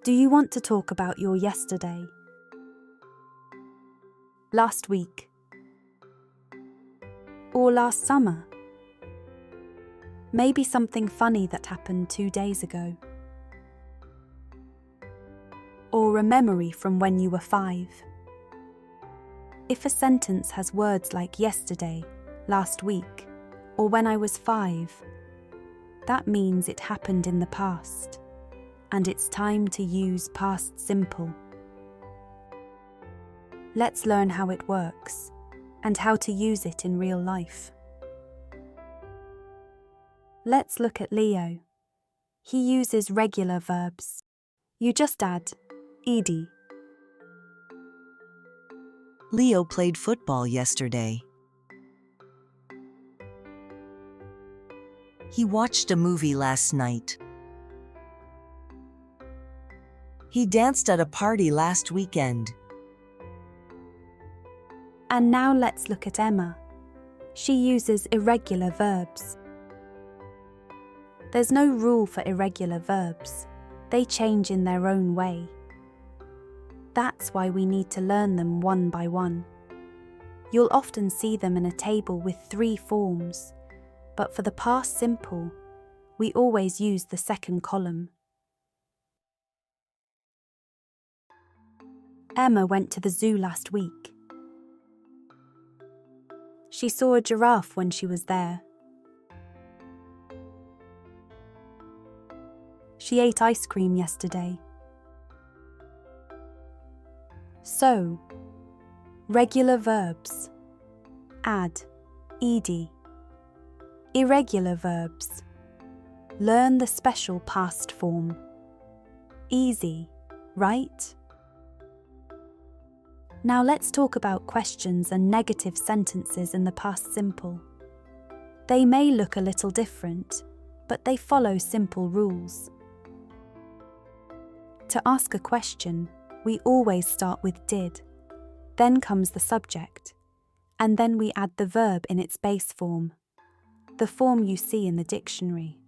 Do you want to talk about your yesterday? Last week? Or last summer? Maybe something funny that happened 2 days ago. Or a memory from when you were 5. If a sentence has words like yesterday, last week, or when I was 5, that means it happened in the past, and it's time to use past simple. Let's learn how it works, and how to use it in real life. Let's look at Leo. He uses regular verbs. You just add ed. Leo played football yesterday. He watched a movie last night. He danced at a party last weekend. And now let's look at Emma. She uses irregular verbs. There's no rule for irregular verbs. They change in their own way. That's why we need to learn them one by one. You'll often see them in a table with 3 forms, but for the past simple, we always use the second column. Emma went to the zoo last week. She saw a giraffe when she was there. She ate ice cream yesterday. So, regular verbs. Add ed. Irregular verbs. Learn the special past form. Easy, right? Now let's talk about questions and negative sentences in the past simple. They may look a little different, but they follow simple rules. To ask a question, we always start with did, then comes the subject, and then we add the verb in its base form, the form you see in the dictionary.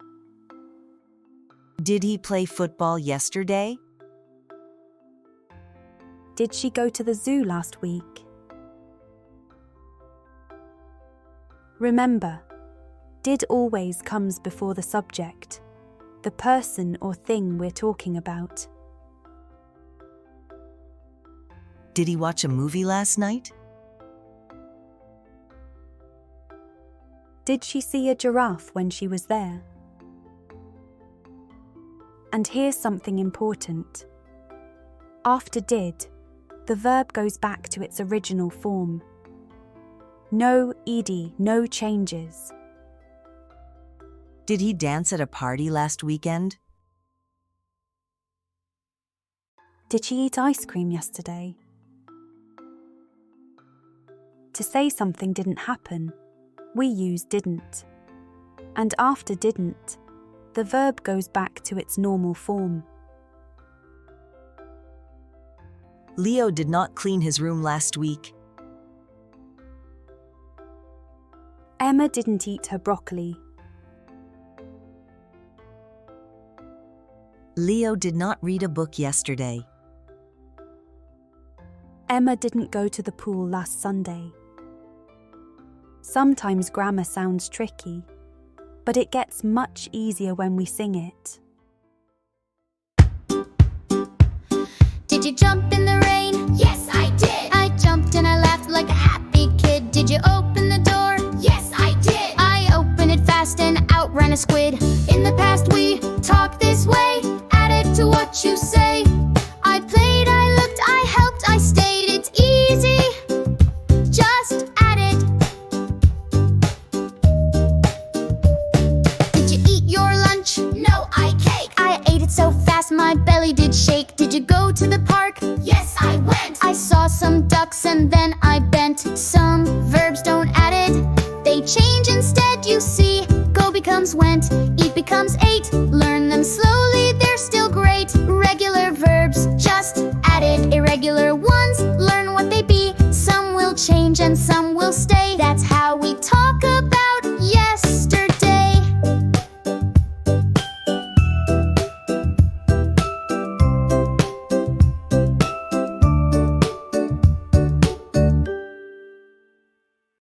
Did he play football yesterday? Did she go to the zoo last week? Remember, did always comes before the subject, the person or thing we're talking about. Did he watch a movie last night? Did she see a giraffe when she was there? And here's something important. After did, the verb goes back to its original form. No ed, no changes. Did he dance at a party last weekend? Did she eat ice cream yesterday? To say something didn't happen, we use didn't. And after didn't, the verb goes back to its normal form. Leo did not clean his room last week. Emma didn't eat her broccoli. Leo did not read a book yesterday. Emma didn't go to the pool last Sunday. Sometimes grammar sounds tricky, but it gets much easier when we sing it. Did you jump in the rain? Yes, I did. I jumped and I laughed like a happy kid. Did you open the door? Yes, I did. I opened it fast and out ran a squid. In the past we talk this way. Add it to what you say. I played, I looked, I helped, I stayed. It's easy. Just add it. Did you eat your lunch? No, I cake. I ate it so fast my belly did shake. Did you go to the park? Yes.